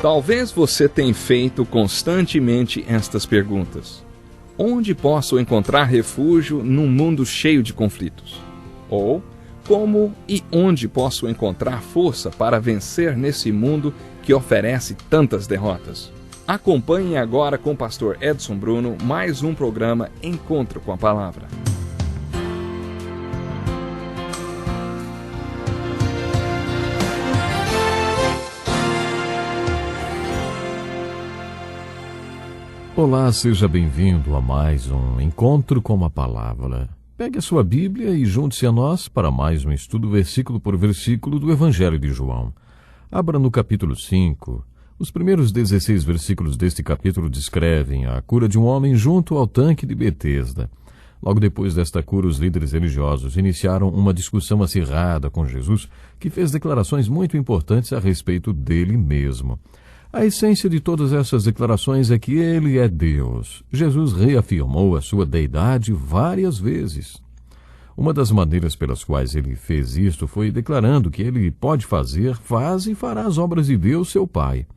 Talvez você tenha feito constantemente estas perguntas. Onde posso encontrar refúgio num mundo cheio de conflitos? Ou, como e onde posso encontrar força para vencer nesse mundo que oferece tantas derrotas? Acompanhe agora com o pastor Edson Bruno mais um programa Encontro com a Palavra. Olá, seja bem-vindo a mais um Encontro com a Palavra. Pegue a sua Bíblia e junte-se a nós para mais um estudo versículo por versículo do Evangelho de João. Abra no capítulo 5. Os primeiros 16 versículos deste capítulo descrevem a cura de um homem junto ao tanque de Betesda. Logo depois desta cura, os líderes religiosos iniciaram uma discussão acirrada com Jesus, que fez declarações muito importantes a respeito dele mesmo. A essência de todas essas declarações é que ele é Deus. Jesus reafirmou a sua deidade várias vezes. Uma das maneiras pelas quais ele fez isto foi declarando que ele pode fazer, faz e fará as obras de Deus, seu Pai.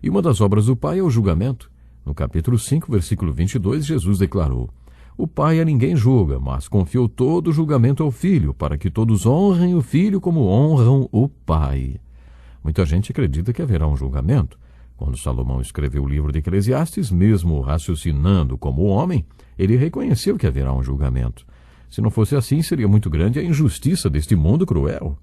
E uma das obras do Pai é o julgamento. No capítulo 5, versículo 22, Jesus declarou: "O Pai a ninguém julga, mas confiou todo o julgamento ao Filho, para que todos honrem o Filho como honram o Pai." Muita gente acredita que haverá um julgamento. Quando Salomão escreveu o livro de Eclesiastes, mesmo raciocinando como homem, ele reconheceu que haverá um julgamento. Se não fosse assim, seria muito grande a injustiça deste mundo cruel.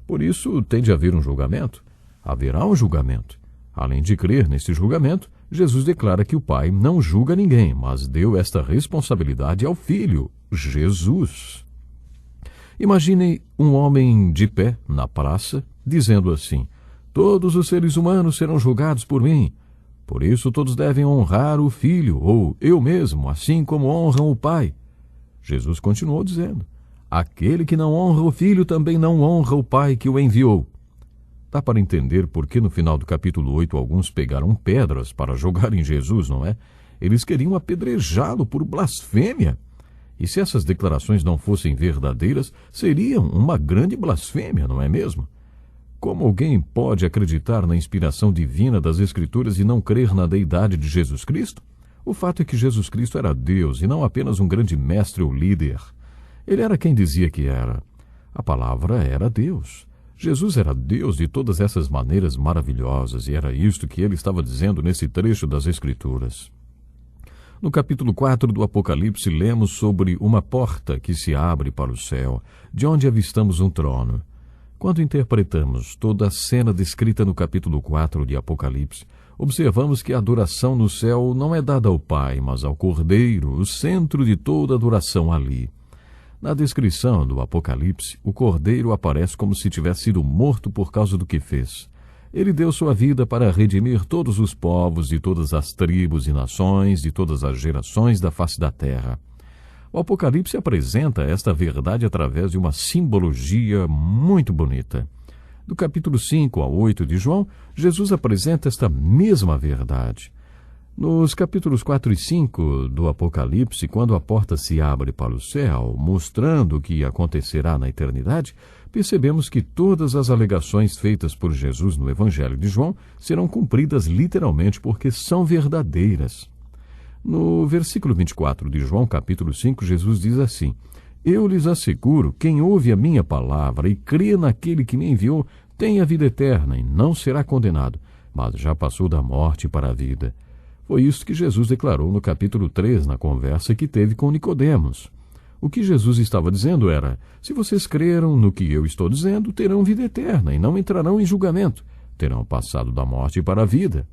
Por isso, tem de haver um julgamento. Haverá um julgamento. Além de crer nesse julgamento, Jesus declara que o Pai não julga ninguém, mas deu esta responsabilidade ao Filho, Jesus. Imagine um homem de pé na praça, dizendo assim: "Todos os seres humanos serão julgados por mim. Por isso todos devem honrar o Filho, ou eu mesmo, assim como honram o Pai." Jesus continuou dizendo: "Aquele que não honra o Filho também não honra o Pai que o enviou." Dá para entender por que no final do capítulo 8 alguns pegaram pedras para jogar em Jesus, não é? Eles queriam apedrejá-lo por blasfêmia. E se essas declarações não fossem verdadeiras, seriam uma grande blasfêmia, não é mesmo? Como alguém pode acreditar na inspiração divina das Escrituras e não crer na deidade de Jesus Cristo? O fato é que Jesus Cristo era Deus e não apenas um grande mestre ou líder. Ele era quem dizia que era. A palavra era Deus. Jesus era Deus de todas essas maneiras maravilhosas, e era isto que ele estava dizendo nesse trecho das Escrituras. No capítulo 4 do Apocalipse, lemos sobre uma porta que se abre para o céu, de onde avistamos um trono. Quando interpretamos toda a cena descrita no capítulo 4 de Apocalipse, observamos que a adoração no céu não é dada ao Pai, mas ao Cordeiro, o centro de toda a adoração ali. Na descrição do Apocalipse, o Cordeiro aparece como se tivesse sido morto por causa do que fez. Ele deu sua vida para redimir todos os povos de todas as tribos e nações, de todas as gerações da face da terra. O Apocalipse apresenta esta verdade através de uma simbologia muito bonita. Do capítulo 5 a 8 de João, Jesus apresenta esta mesma verdade. Nos capítulos 4 e 5 do Apocalipse, quando a porta se abre para o céu, mostrando o que acontecerá na eternidade, percebemos que todas as alegações feitas por Jesus no Evangelho de João serão cumpridas literalmente porque são verdadeiras. No versículo 24 de João, capítulo 5, Jesus diz assim: "Eu lhes asseguro, quem ouve a minha palavra e crê naquele que me enviou, tem a vida eterna e não será condenado, mas já passou da morte para a vida." Foi isso que Jesus declarou no capítulo 3, na conversa que teve com Nicodemos. O que Jesus estava dizendo era: se vocês creram no que eu estou dizendo, terão vida eterna e não entrarão em julgamento, terão passado da morte para a vida.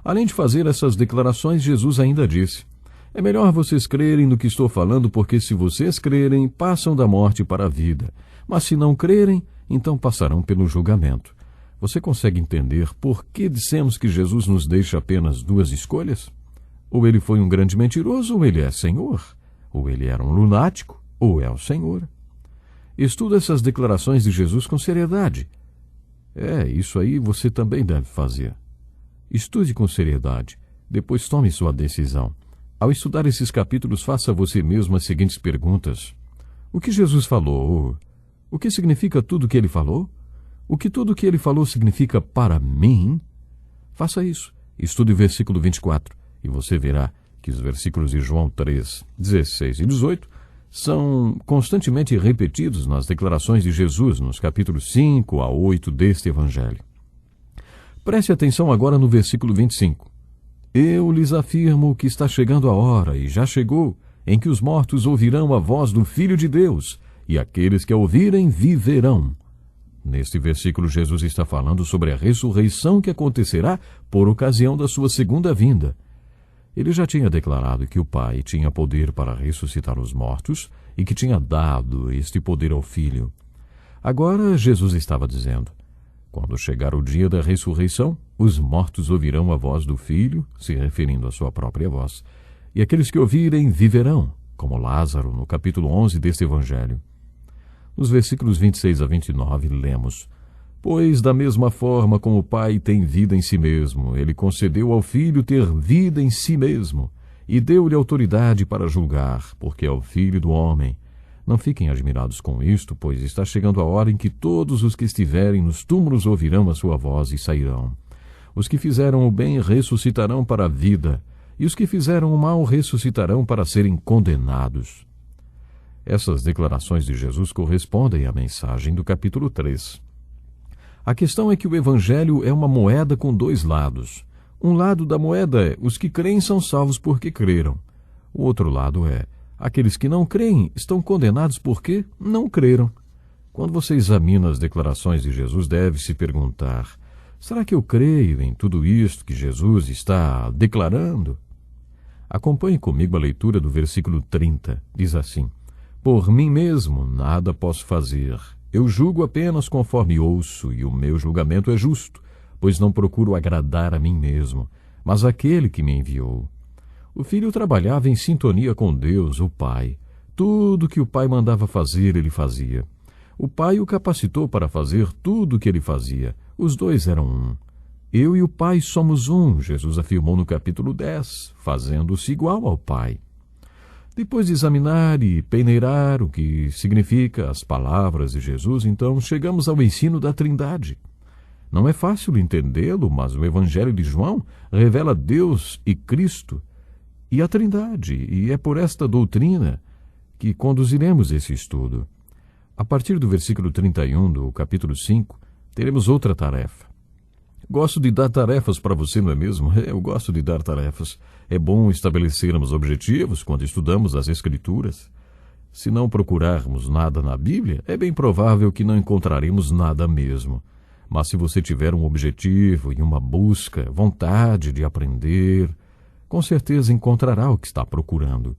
Além de fazer essas declarações, Jesus ainda disse: "É melhor vocês crerem no que estou falando, porque se vocês crerem, passam da morte para a vida. Mas se não crerem, então passarão pelo julgamento." Você consegue entender por que dissemos que Jesus nos deixa apenas duas escolhas? Ou ele foi um grande mentiroso, ou ele é Senhor. Ou ele era um lunático, ou é o Senhor. Estuda essas declarações de Jesus com seriedade. Isso aí você também deve fazer. Estude com seriedade, depois tome sua decisão. Ao estudar esses capítulos, faça a você mesmo as seguintes perguntas: o que Jesus falou? O que significa tudo o que ele falou? O que tudo o que ele falou significa para mim? Faça isso. Estude o versículo 24 e você verá que os versículos de João 3, 16 e 18 são constantemente repetidos nas declarações de Jesus nos capítulos 5 a 8 deste Evangelho. Preste atenção agora no versículo 25. Eu lhes afirmo que está chegando a hora, e já chegou, em que os mortos ouvirão a voz do Filho de Deus, e aqueles que a ouvirem viverão. Neste versículo, Jesus está falando sobre a ressurreição que acontecerá por ocasião da sua segunda vinda. Ele já tinha declarado que o Pai tinha poder para ressuscitar os mortos e que tinha dado este poder ao Filho. Agora, Jesus estava dizendo: quando chegar o dia da ressurreição, os mortos ouvirão a voz do Filho, se referindo à sua própria voz, e aqueles que ouvirem viverão, como Lázaro, no capítulo 11 deste Evangelho. Nos versículos 26 a 29, lemos: Pois, da mesma forma como o Pai tem vida em si mesmo, ele concedeu ao Filho ter vida em si mesmo, e deu-lhe autoridade para julgar, porque é o Filho do homem. Não fiquem admirados com isto, pois está chegando a hora em que todos os que estiverem nos túmulos ouvirão a sua voz e sairão. Os que fizeram o bem ressuscitarão para a vida, e os que fizeram o mal ressuscitarão para serem condenados. Essas declarações de Jesus correspondem à mensagem do capítulo 3. A questão é que o Evangelho é uma moeda com dois lados. Um lado da moeda é: os que creem são salvos porque creram. O outro lado é: aqueles que não creem estão condenados porque não creram. Quando você examina as declarações de Jesus, deve se perguntar: será que eu creio em tudo isto que Jesus está declarando? Acompanhe comigo a leitura do versículo 30. Diz assim: Por mim mesmo nada posso fazer. Eu julgo apenas conforme ouço, e o meu julgamento é justo, pois não procuro agradar a mim mesmo, mas aquele que me enviou. O Filho trabalhava em sintonia com Deus, o Pai. Tudo que o Pai mandava fazer, ele fazia. O Pai o capacitou para fazer tudo o que ele fazia. Os dois eram um. Eu e o Pai somos um, Jesus afirmou no capítulo 10, fazendo-se igual ao Pai. Depois de examinar e peneirar o que significa as palavras de Jesus, então chegamos ao ensino da Trindade. Não é fácil entendê-lo, mas o Evangelho de João revela Deus e Cristo e a Trindade, e é por esta doutrina que conduziremos esse estudo. A partir do versículo 31 do capítulo 5, teremos outra tarefa. Gosto de dar tarefas para você, não é mesmo? Eu gosto de dar tarefas. É bom estabelecermos objetivos quando estudamos as Escrituras. Se não procurarmos nada na Bíblia, é bem provável que não encontraremos nada mesmo. Mas se você tiver um objetivo e uma busca, vontade de aprender, com certeza encontrará o que está procurando.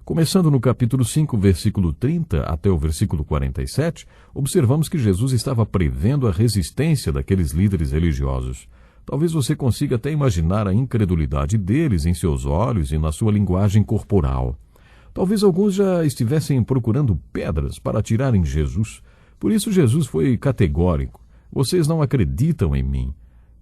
Começando no capítulo 5, versículo 30 até o versículo 47, observamos que Jesus estava prevendo a resistência daqueles líderes religiosos. Talvez você consiga até imaginar a incredulidade deles em seus olhos e na sua linguagem corporal. Talvez alguns já estivessem procurando pedras para atirar em Jesus. Por isso Jesus foi categórico: vocês não acreditam em mim.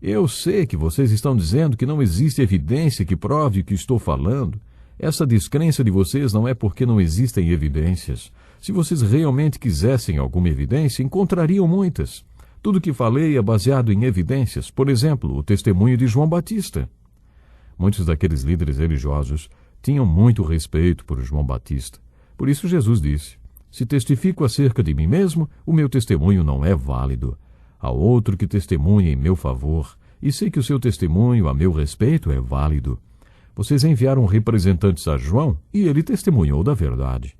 Eu sei que vocês estão dizendo que não existe evidência que prove o que estou falando. Essa descrença de vocês não é porque não existem evidências. Se vocês realmente quisessem alguma evidência, encontrariam muitas. Tudo que falei é baseado em evidências. Por exemplo, o testemunho de João Batista. Muitos daqueles líderes religiosos tinham muito respeito por João Batista. Por isso Jesus disse: se testifico acerca de mim mesmo, o meu testemunho não é válido. Há outro que testemunha em meu favor, e sei que o seu testemunho a meu respeito é válido. Vocês enviaram representantes a João e ele testemunhou da verdade.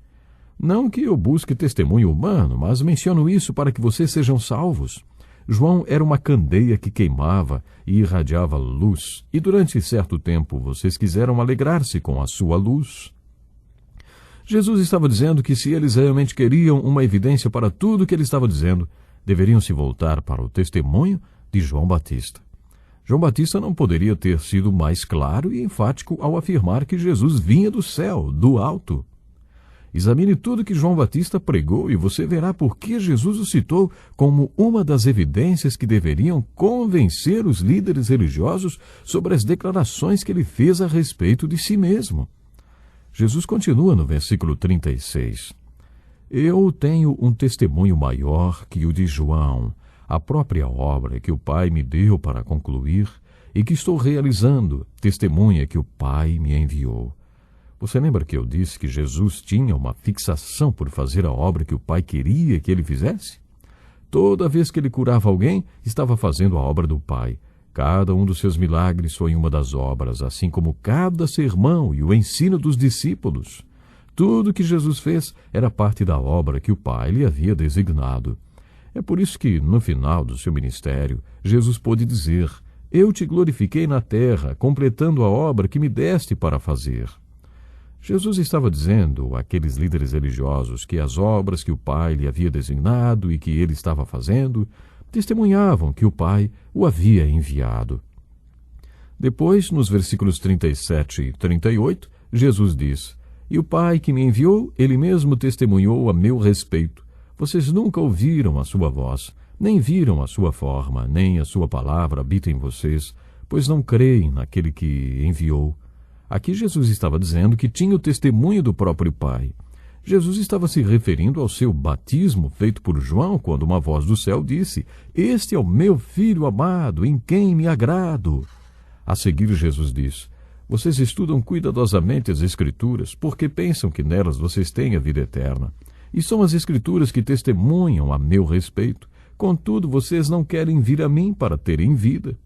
Não que eu busque testemunho humano, mas menciono isso para que vocês sejam salvos. João era uma candeia que queimava e irradiava luz, e durante certo tempo vocês quiseram alegrar-se com a sua luz. Jesus estava dizendo que se eles realmente queriam uma evidência para tudo o que ele estava dizendo, deveriam se voltar para o testemunho de João Batista. João Batista não poderia ter sido mais claro e enfático ao afirmar que Jesus vinha do céu, do alto. Examine tudo que João Batista pregou e você verá por que Jesus o citou como uma das evidências que deveriam convencer os líderes religiosos sobre as declarações que ele fez a respeito de si mesmo. Jesus continua no versículo 36. Eu tenho um testemunho maior que o de João, a própria obra que o Pai me deu para concluir, e que estou realizando testemunha que o Pai me enviou. Você lembra que eu disse que Jesus tinha uma fixação por fazer a obra que o Pai queria que ele fizesse? Toda vez que ele curava alguém, estava fazendo a obra do Pai. Cada um dos seus milagres foi uma das obras, assim como cada sermão e o ensino dos discípulos. Tudo que Jesus fez era parte da obra que o Pai lhe havia designado. É por isso que, no final do seu ministério, Jesus pôde dizer: Eu te glorifiquei na terra, completando a obra que me deste para fazer. Jesus estava dizendo àqueles líderes religiosos que as obras que o Pai lhe havia designado e que ele estava fazendo testemunhavam que o Pai o havia enviado. Depois, nos versículos 37 e 38, Jesus diz: E o Pai que me enviou, ele mesmo testemunhou a meu respeito. Vocês nunca ouviram a sua voz, nem viram a sua forma, nem a sua palavra habita em vocês, pois não creem naquele que enviou. Aqui Jesus estava dizendo que tinha o testemunho do próprio Pai. Jesus estava se referindo ao seu batismo feito por João, quando uma voz do céu disse: Este é o meu Filho amado, em quem me agrado. A seguir, Jesus diz: Vocês estudam cuidadosamente as Escrituras, porque pensam que nelas vocês têm a vida eterna. E são as Escrituras que testemunham a meu respeito. Contudo, vocês não querem vir a mim para terem vida.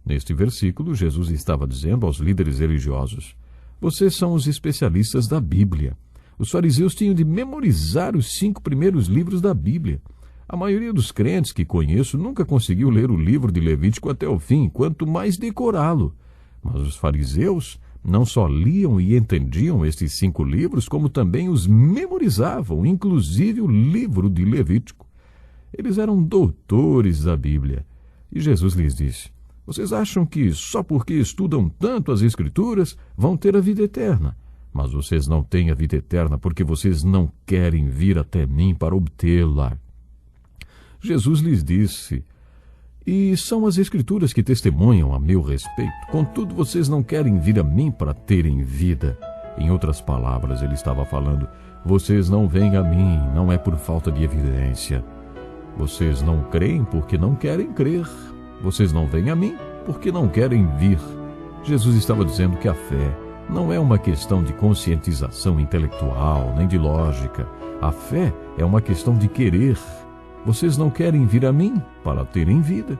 Neste versículo, Jesus estava dizendo aos líderes religiosos: Vocês são os especialistas da Bíblia. Os fariseus tinham de memorizar os 5 primeiros livros da Bíblia. A maioria dos crentes que conheço nunca conseguiu ler o livro de Levítico até o fim, quanto mais decorá-lo. Mas os fariseus não só liam e entendiam estes 5 livros, como também os memorizavam, inclusive o livro de Levítico. Eles eram doutores da Bíblia. E Jesus lhes disse: Vocês acham que só porque estudam tanto as Escrituras vão ter a vida eterna? Mas vocês não têm a vida eterna porque vocês não querem vir até mim para obtê-la. Jesus lhes disse: E são as Escrituras que testemunham a meu respeito. Contudo, vocês não querem vir a mim para terem vida. Em outras palavras, ele estava falando: Vocês não vêm a mim, não é por falta de evidência. Vocês não creem porque não querem crer. Vocês não vêm a mim porque não querem vir. Jesus estava dizendo que a fé não é uma questão de conscientização intelectual, nem de lógica. A fé é uma questão de querer. Vocês não querem vir a mim para terem vida.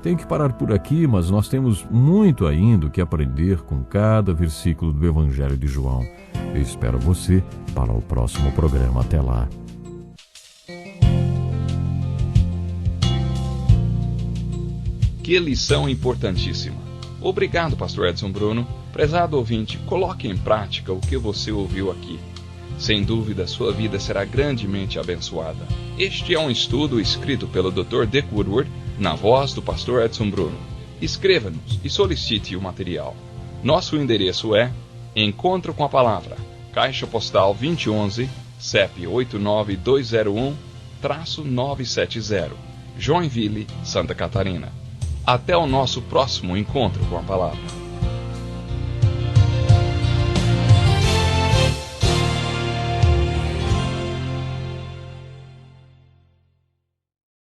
Tenho que parar por aqui, mas nós temos muito ainda que aprender com cada versículo do Evangelho de João. Eu espero você para o próximo programa. Até lá. Que lição importantíssima. Obrigado, Pastor Edson Bruno. Prezado ouvinte, coloque em prática o que você ouviu aqui. Sem dúvida, sua vida será grandemente abençoada. Este é um estudo escrito pelo Dr. Dick Woodward, na voz do Pastor Edson Bruno. Escreva-nos e solicite o material. Nosso endereço é Encontro com a Palavra, Caixa Postal 2011, CEP 89201-970, Joinville, Santa Catarina. Até o nosso próximo encontro com a Palavra.